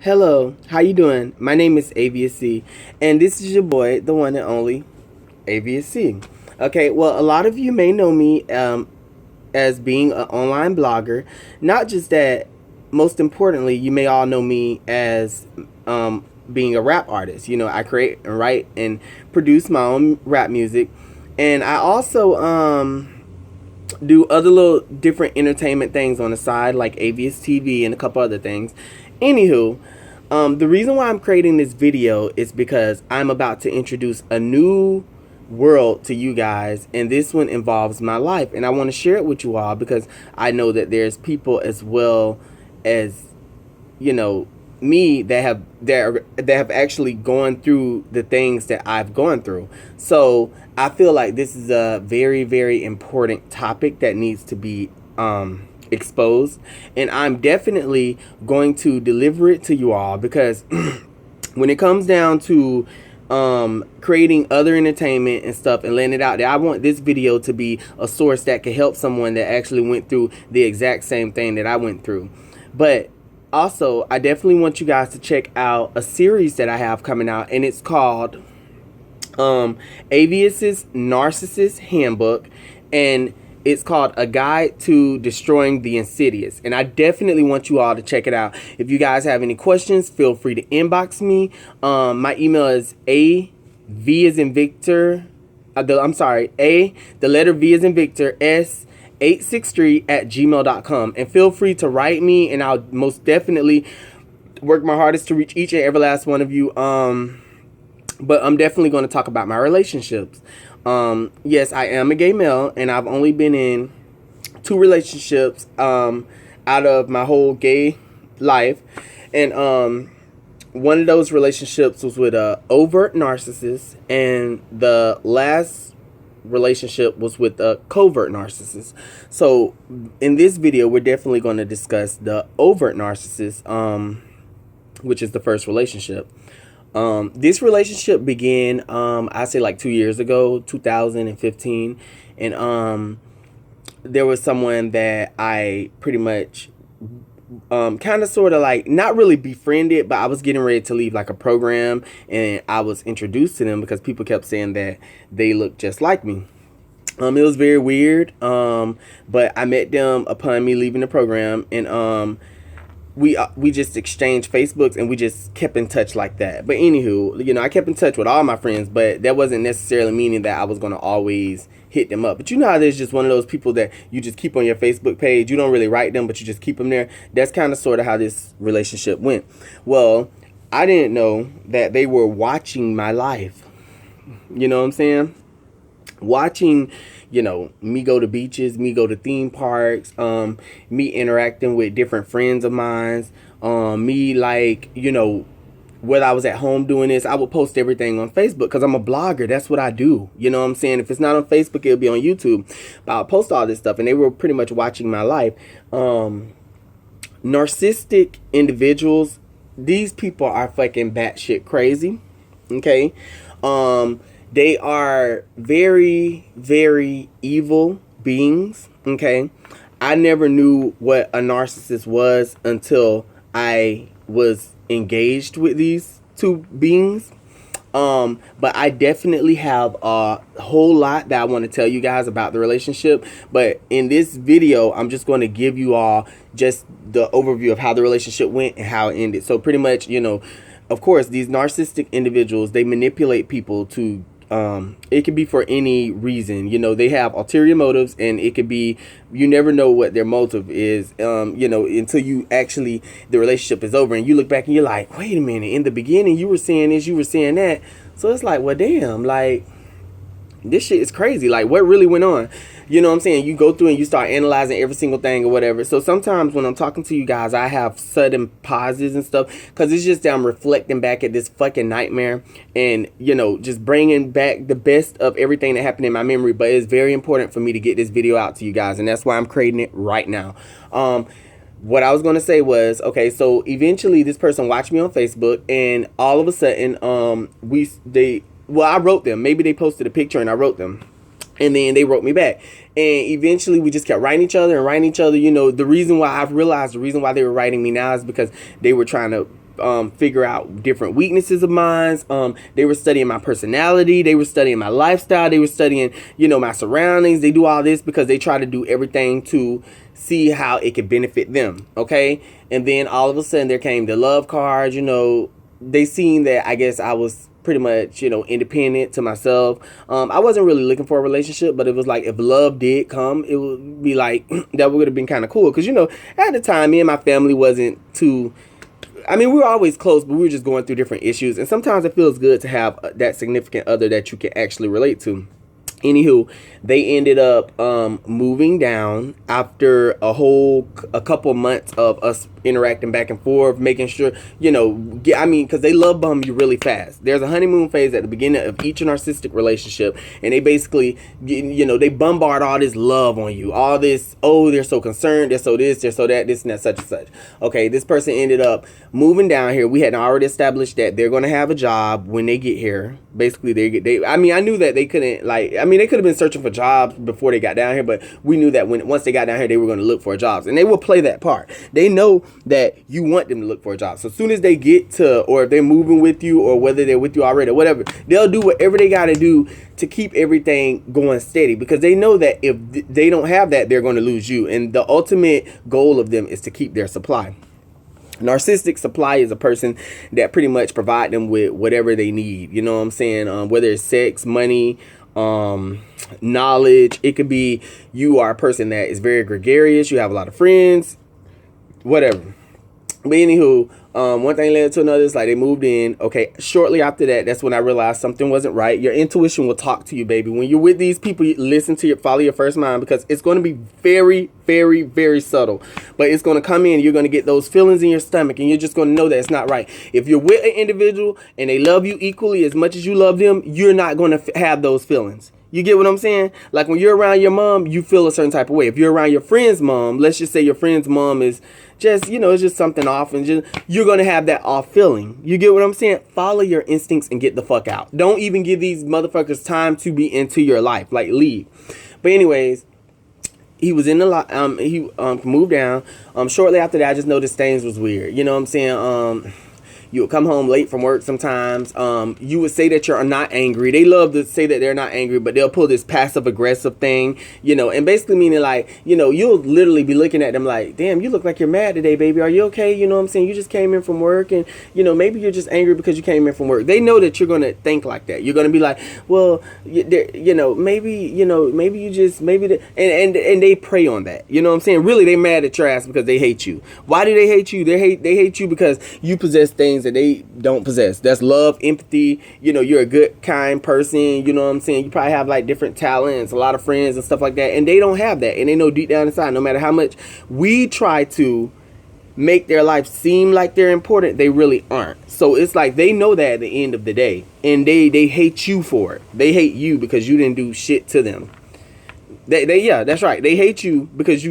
Hello, how you doing? My name is Avias Seay, and this is your boy, the one and only Avias Seay. Okay, well, a lot of you may know me as being an online blogger. Not just that, most importantly, you may all know me as being a rap artist. You know, I create and write and produce my own rap music, and I also do other little different entertainment things on the side, like Avias TV and a couple other things. Anywho, the reason why I'm creating this video is because I'm about to introduce a new world to you guys, and this one involves my life, and I want to share it with you all because I know that there's people as well as, you know, me that have actually gone through the things that I've gone through. So I feel like this is a very, very important topic that needs to be exposed, and I'm definitely going to deliver it to you all because when it comes down to creating other entertainment and stuff and letting it out there, I want this video to be a source that can help someone that actually went through the exact same thing that I went through. But also, I definitely want you guys to check out a series that I have coming out, and it's called Avias Narcissist Handbook, and it's called A Guide to Destroying the Insidious. And I definitely want you all to check it out. If you guys have any questions, feel free to inbox me. My email is V as in Victor. The letter V as in Victor, S863@gmail.com. And feel free to write me, and I'll most definitely work my hardest to reach each and every last one of you. But I'm definitely going to talk about my relationships. Yes, I am a gay male, and I've only been in 2 relationships out of my whole gay life. And one of those relationships was with a overt narcissist, and the last relationship was with a covert narcissist. So in this video, we're definitely going to discuss the overt narcissist, which is the first relationship. This relationship began, I say like 2 years ago, 2015. And, there was someone that I pretty much, kind of sort of like, not really befriended, but I was getting ready to leave like a program, and I was introduced to them because people kept saying that they looked just like me. It was very weird. But I met them upon me leaving the program, and, we just exchanged Facebooks, and we just kept in touch like that. But anywho, you know, I kept in touch with all my friends, but that wasn't necessarily meaning that I was going to always hit them up. But you know how there's just one of those people that you just keep on your Facebook page. You don't really write them, but you just keep them there. That's kind of sort of how this relationship went. Well, I didn't know that they were watching my life. You know what I'm saying? Watching, you know, me go to beaches, me go to theme parks, me interacting with different friends of mine, me, like, you know, whether I was at home doing this, I would post everything on Facebook because I'm a blogger. That's what I do. You know what I'm saying? If it's not on Facebook, it'll be on YouTube. But I'll post all this stuff, and they were pretty much watching my life. Narcissistic individuals, these people are fucking batshit crazy. Okay? They are very, very evil beings, okay? I never knew what a narcissist was until I was engaged with these 2 beings. But I definitely have a whole lot that I want to tell you guys about the relationship. But in this video, I'm just going to give you all just the overview of how the relationship went and how it ended. So pretty much, you know, of course, these narcissistic individuals, they manipulate people to, it could be for any reason. You know, they have ulterior motives, and it could be, you never know what their motive is, you know, until you actually, the relationship is over and you look back and you're like, wait a minute, in the beginning you were saying this, you were saying that. So it's like, well, damn, like, this shit is crazy. Like, what really went on? You know what I'm saying? You go through and you start analyzing every single thing or whatever. So sometimes when I'm talking to you guys, I have sudden pauses and stuff because it's just that I'm reflecting back at this fucking nightmare and, you know, just bringing back the best of everything that happened in my memory. But it's very important for me to get this video out to you guys, and that's why I'm creating it right now. What I was going to say was, okay, so eventually this person watched me on Facebook, and all of a sudden, I wrote them. Maybe they posted a picture and I wrote them. And then they wrote me back. And eventually we just kept writing each other and writing each other. You know, the reason why I've realized the reason why they were writing me now is because they were trying to figure out different weaknesses of mine. They were studying my personality. They were studying my lifestyle. They were studying, my surroundings. They do all this because they try to do everything to see how it could benefit them. Okay. And then all of a sudden there came the love cards. They seen that I guess I was pretty much, independent to myself. I wasn't really looking for a relationship, but it was like if love did come, it would be like that would have been kind of cool. Because, at the time, me and my family wasn't too. I mean, we were always close, but we were just going through different issues. And sometimes it feels good to have that significant other that you can actually relate to. Anywho, they ended up moving down after a couple months of us interacting back and forth, making sure, because they love bum you really fast. There's a honeymoon phase at the beginning of each narcissistic relationship, and they basically, they bombard all this love on you, all this, oh, they're so concerned, they're so this, they're so that, this and that, such and such. Okay, this person ended up moving down here. We had already established that they're going to have a job when they get here. Basically, I knew that they couldn't, they could have been searching for jobs before they got down here, but we knew that once they got down here, they were going to look for jobs, and they will play that part. They know that you want them to look for a job. So as soon as they get to, or if they're moving with you, or whether they're with you already, or whatever, they'll do whatever they got to do to keep everything going steady, because they know that if they don't have that, they're going to lose you. And the ultimate goal of them is to keep their supply. Narcissistic supply is a person that pretty much provide them with whatever they need. You know what I'm saying? Whether it's sex, money, knowledge. It could be you are a person that is very gregarious. You have a lot of friends, whatever. But anywho, one thing led to another. It's like they moved in. Okay, shortly after that, that's when I realized something wasn't right. Your intuition will talk to you, baby. When you're with these people, you listen to follow your first mind, because it's going to be very, very, very subtle. But it's going to come in. You're going to get those feelings in your stomach, and you're just going to know that it's not right. If you're with an individual and they love you equally as much as you love them, you're not going to have those feelings. You get what I'm saying? Like when you're around your mom, you feel a certain type of way. If you're around your friend's mom, let's just say your friend's mom is just, it's just something off, and you're going to have that off feeling. You get what I'm saying? Follow your instincts and get the fuck out. Don't even give these motherfuckers time to be into your life. Like, leave. But anyways, he was in the he moved down. Shortly after that, I just noticed things was weird. You know what I'm saying? You would come home late from work sometimes. You would say that you're not angry. They love to say that they're not angry, but they'll pull this passive aggressive thing, and basically meaning like, you'll literally be looking at them like, damn, you look like you're mad today, baby. Are you okay? You know what I'm saying? You just came in from work, and, maybe you're just angry because you came in from work. They know that you're going to think like that. You're going to be like, well, maybe you just, and they prey on that. You know what I'm saying? Really, they mad at your ass because they hate you. Why do they hate you? They hate you because you possess things that they don't possess. That's love, empathy. You're a good, kind person. You know what I'm saying? You probably have like different talents, a lot of friends and stuff like that, and they don't have that. And they know deep down inside, no matter how much we try to make their life seem like they're important, they really aren't. So it's like they know that at the end of the day, and they hate you for it. They hate you because you didn't do shit to them. Yeah, that's right. They hate you because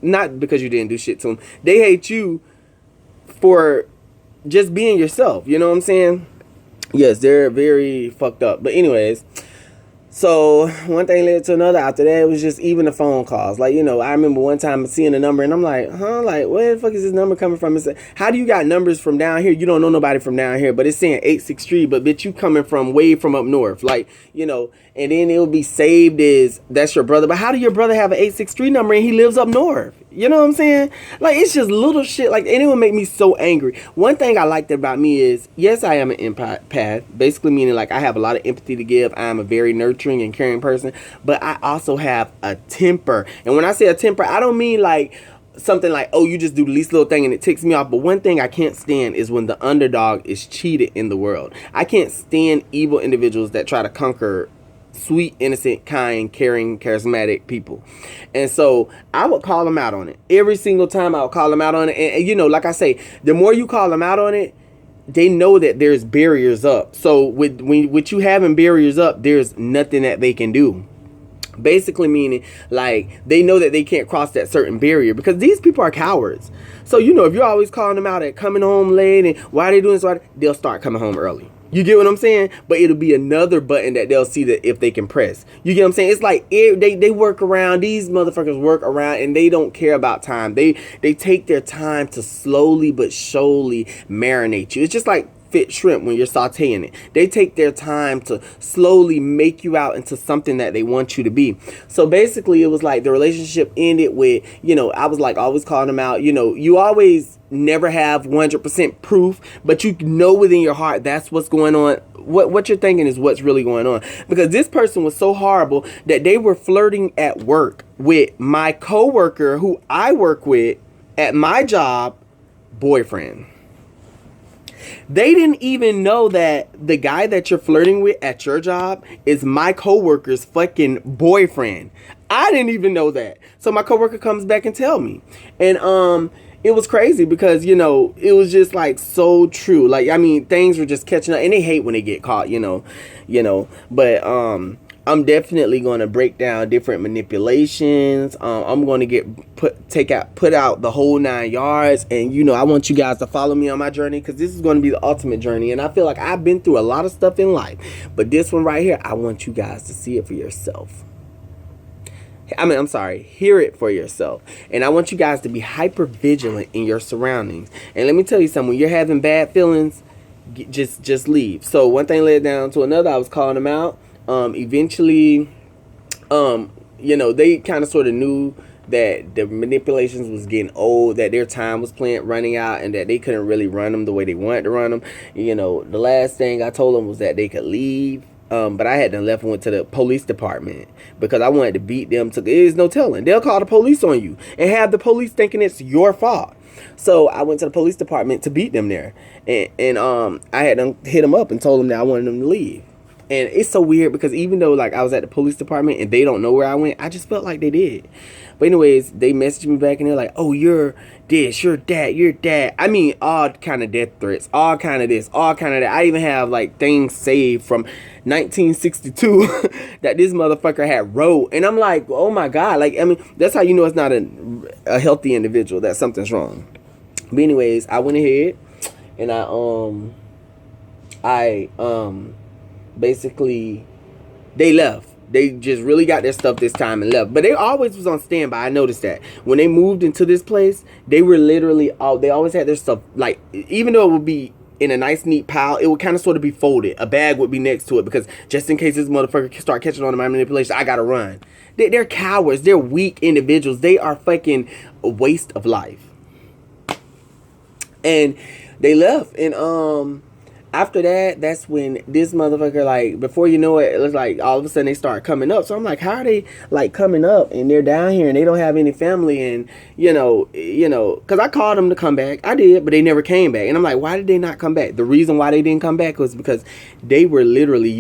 not because you didn't do shit to them. They hate you for just being yourself. You know what I'm saying? Yes, they're very fucked up. But anyways, so one thing led to another. After that, it was just even the phone calls. Like, I remember one time seeing a number, and I'm like, like, where the fuck is this number coming from? It's like, how do you got numbers from down here? You don't know nobody from down here, but it's saying 863, but bitch, you coming from way from up north. Like, and then it'll be saved as that's your brother. But how do your brother have an 863 number and he lives up north? You know what I'm saying? Like, it's just little shit. Like, and it would make me so angry. One thing I liked about me is, yes, I am an empath. Basically meaning, like, I have a lot of empathy to give. I am a very nurturing and caring person. But I also have a temper. And when I say a temper, I don't mean, like, something like, oh, you just do the least little thing and it ticks me off. But one thing I can't stand is when the underdog is cheated in the world. I can't stand evil individuals that try to conquer sweet, innocent, kind, caring, charismatic people. And so I would call them out on it. Every single time I would call them out on it. And like I say, the more you call them out on it, they know that there's barriers up. So with you having barriers up, there's nothing that they can do. Basically meaning, like, they know that they can't cross that certain barrier because these people are cowards. So, if you're always calling them out at coming home late and why are they doing this, they'll start coming home early. You get what I'm saying? But it'll be another button that they'll see that if they can press. You get what I'm saying? It's like they work around. These motherfuckers work around, and they don't care about time. They take their time to slowly but surely marinate you. It's just like fit shrimp when you're sauteing it. They take their time to slowly make you out into something that they want you to be. So basically, it was like the relationship ended with, I was like always calling them out. You always never have 100% proof, but you know within your heart that's what's going on. What you're thinking is what's really going on. Because this person was so horrible that they were flirting at work with my coworker who I work with at my job boyfriend. They didn't even know that the guy that you're flirting with at your job is my coworker's fucking boyfriend. I didn't even know that. So my coworker comes back and tell me. And it was crazy because, it was just like so true. Like, I mean, things were just catching up, and they hate when they get caught, but I'm definitely going to break down different manipulations. I'm going to put out the whole 9 yards. And, I want you guys to follow me on my journey, because this is going to be the ultimate journey. And I feel like I've been through a lot of stuff in life. But this one right here, I want you guys to see it for yourself. Hear it for yourself. And I want you guys to be hyper vigilant in your surroundings. And let me tell you something. When you're having bad feelings, just leave. So one thing led down to another. I was calling them out. Eventually, they kind of sort of knew that the manipulations was getting old, that their time was running out, and that they couldn't really run them the way they wanted to run them. The last thing I told them was that they could leave. But I had to left and went to the police department because I wanted to beat them. There's no telling. They'll call the police on you and have the police thinking it's your fault. So I went to the police department to beat them there. And I had to hit them up and told them that I wanted them to leave. And it's so weird because even though like I was at the police department and they don't know where I went, I just felt like they did. But anyways, they messaged me back and they're like, oh, you're this, you're that, you're that. I mean, all kind of death threats, all kind of this, all kind of that. I even have like things saved from 1962 that this motherfucker had wrote. And I'm like, oh my God. Like, I mean, that's how you know it's not a healthy individual, that something's wrong. But anyways, I went ahead and I basically, they left. They just really got their stuff this time and left. But they always was on standby. I noticed that. When they moved into this place, they were literally, they always had their stuff, like, even though it would be in a nice, neat pile, it would kind of sort of be folded. A bag would be next to it because just in case this motherfucker start catching on to my manipulation, I gotta run. They're cowards. They're weak individuals. They are fucking a waste of life. And they left. And, after that, that's when this motherfucker, like, before you know it, it was like all of a sudden they start coming up. So I'm like, how are they like coming up and they're down here and they don't have any family? And because I called them to come back. I did, but they never came back. And I'm like, why did they not come back? The reason why they didn't come back was because they were literally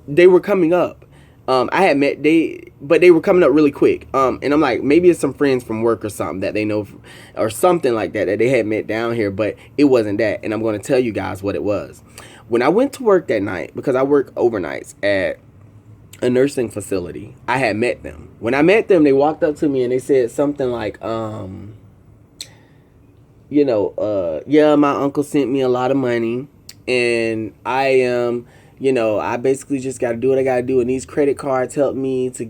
they were coming up. But they were coming up really quick. And I'm like, maybe it's some friends from work or something that they know, or something like that they had met down here, but it wasn't that. And I'm going to tell you guys what it was. When I went to work that night, because I work overnights at a nursing facility, I had met them. When I met them, they walked up to me and they said something like, yeah, my uncle sent me a lot of money and I am, I basically just got to do what I got to do. And these credit cards help me to...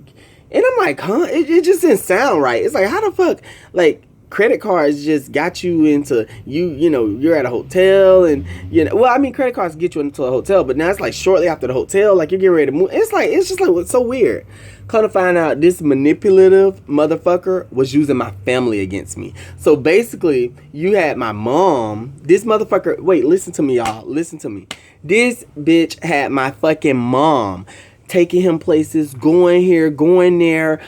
And I'm like, huh? It just didn't sound right. It's like, how the fuck? Like, credit cards just got you into... You're at a hotel and... Well, I mean, credit cards get you into a hotel. But now it's like shortly after the hotel. Like, you're getting ready to move. It's just like, it's so weird. Come to find out, this manipulative motherfucker was using my family against me. So basically, you had my mom... This motherfucker... Wait, listen to me, y'all. Listen to me. This bitch had my fucking mom taking him places, going here, going there.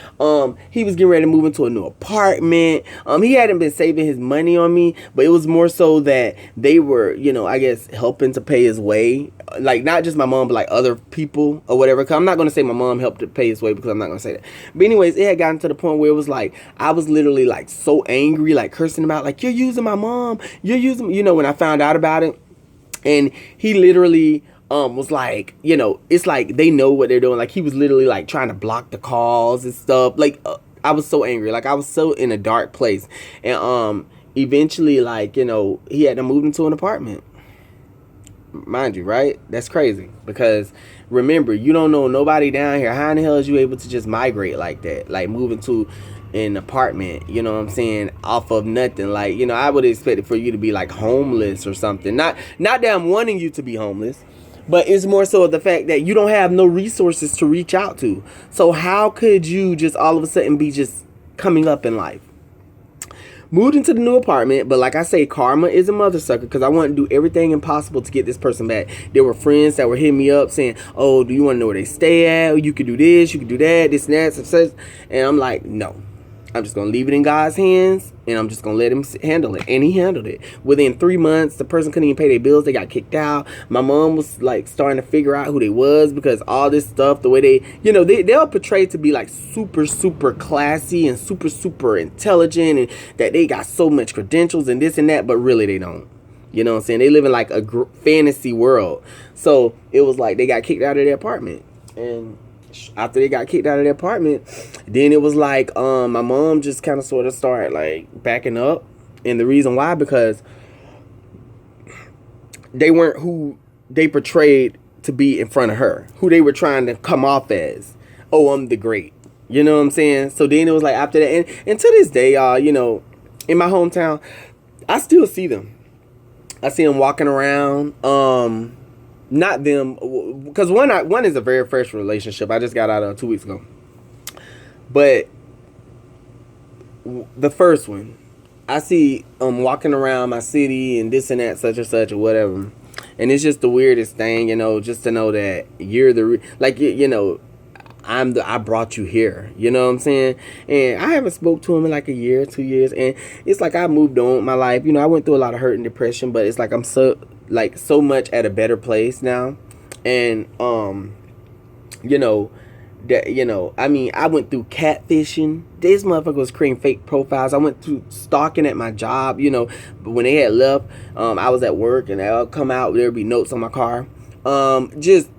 He was getting ready to move into a new apartment. He hadn't been saving his money on me, but it was more so that they were, I guess, helping to pay his way. Like, not just my mom, but like other people or whatever. Cause I'm not going to say my mom helped to pay his way because I'm not going to say that. But anyways, it had gotten to the point where it was like, I was literally like so angry, like cursing about, like, you're using my mom. You're using, when I found out about it. And he literally was like, it's like they know what they're doing. Like, he was literally like trying to block the calls and stuff. Like, I was so angry. Like, I was so in a dark place. And eventually, like, he had to move into an apartment. mind you, right? That's crazy because remember, you don't know nobody down here. How in the hell is you able to just migrate like that? Like moving to an apartment, you know what I'm saying, off of nothing. Like, you know, I would expect it for you to be like homeless or something. Not that I'm wanting you to be homeless, but it's more so the fact that you don't have no resources to reach out to. So how could you just all of a sudden be just coming up in life? Moved into the new apartment, but like I say, karma is a mother sucker because I want to do everything impossible to get this person back. There were friends that were hitting me up saying, oh, do you want to know where they stay at? You could do this, you could do that, this and that, such. And I'm like, no. I'm just going to leave it in God's hands, and I'm just going to let him handle it. And he handled it. Within 3 months, the person couldn't even pay their bills. They got kicked out. My mom was, like, starting to figure out who they was because all this stuff, the way they, you know, they'll portray to be, like, super, super classy and super, super intelligent and that they got so much credentials and this and that, but really they don't. You know what I'm saying? They live in, like, a fantasy world. So it was like they got kicked out of their apartment. And after they got kicked out of their apartment, then it was like my mom just kind of sort of started like backing up. And the reason why, because they weren't who they portrayed to be in front of her, who they were trying to come off as. Oh, I'm the great, you know what I'm saying? So then it was like after that, and to this day, y'all, you know, in my hometown, I still see them. I see them walking around. Not them, because one is a very fresh relationship. I just got out of 2 weeks ago. But the first one, I see walking around my city and this and that, such and such or whatever. And it's just the weirdest thing, you know, just to know that you're you know, I brought you here, you know what I'm saying? And I haven't spoke to him in like a year, 2 years, and it's like I moved on with my life. You know, I went through a lot of hurt and depression, but it's like I'm so much at a better place now. And you know, that, you know, I mean, I went through catfishing. This motherfucker was creating fake profiles. I went through stalking at my job, you know, but when they had left, I was at work and I'll come out, there'd be notes on my car. Just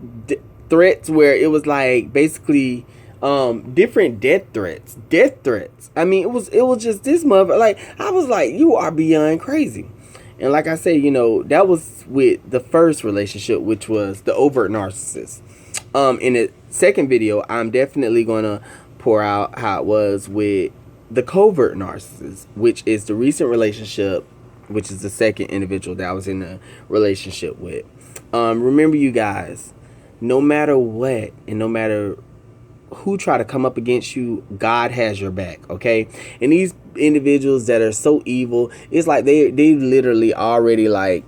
threats where it was like basically different death threats. I mean, it was just this mother, like, I was like, you are beyond crazy. And like I say, you know, that was with the first relationship, which was the overt narcissist. In the second video, I'm definitely gonna pour out how it was with the covert narcissist, which is the recent relationship, which is the second individual that I was in a relationship with. Remember, you guys, no matter what and no matter who try to come up against you, God has your back, okay? And these individuals that are so evil, it's like they literally already like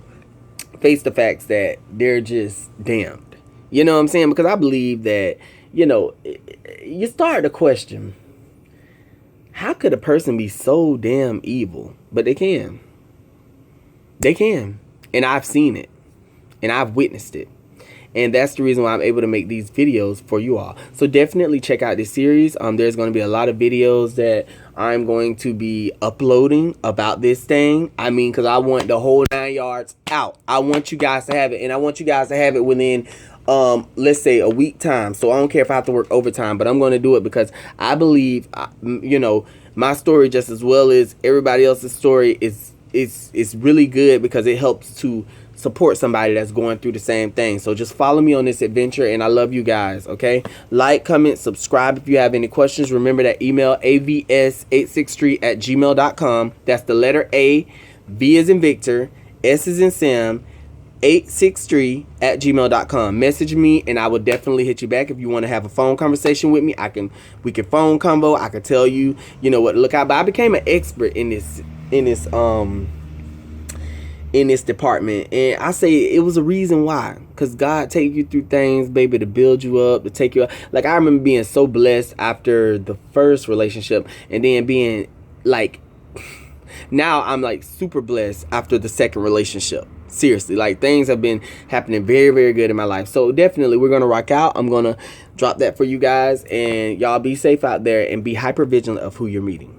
face the facts that they're just damned. You know what I'm saying? Because I believe that, you know, you start to question, how could a person be so damn evil? But they can. They can. And I've seen it. And I've witnessed it. And that's the reason why I'm able to make these videos for you all. So definitely check out this series. There's going to be a lot of videos that I'm going to be uploading about this thing. I mean, because I want the whole 9 yards out. I want you guys to have it. And I want you guys to have it within, let's say, a week time. So I don't care if I have to work overtime. But I'm going to do it because I believe, you know, my story just as well as everybody else's story is really good because it helps to support somebody that's going through the same thing. So just follow me on this adventure, and I love you guys, okay? Like, comment, subscribe if you have any questions. Remember that email, avs863@gmail.com. That's the letter A, V as in Victor, S as in Sam, 863@gmail.com. Message me and I will definitely hit you back. If you want to have a phone conversation with me, we can phone combo. I can tell you, you know what to look out. But I became an expert in this department, and I say it was a reason why, because God take you through things, baby, to build you up, to take you up. Like, I remember being so blessed after the first relationship, and then being like, now I'm like super blessed after the second relationship. Seriously, like, things have been happening very, very good in my life. So definitely we're gonna rock out. I'm gonna drop that for you guys, and y'all be safe out there and be hyper vigilant of who you're meeting.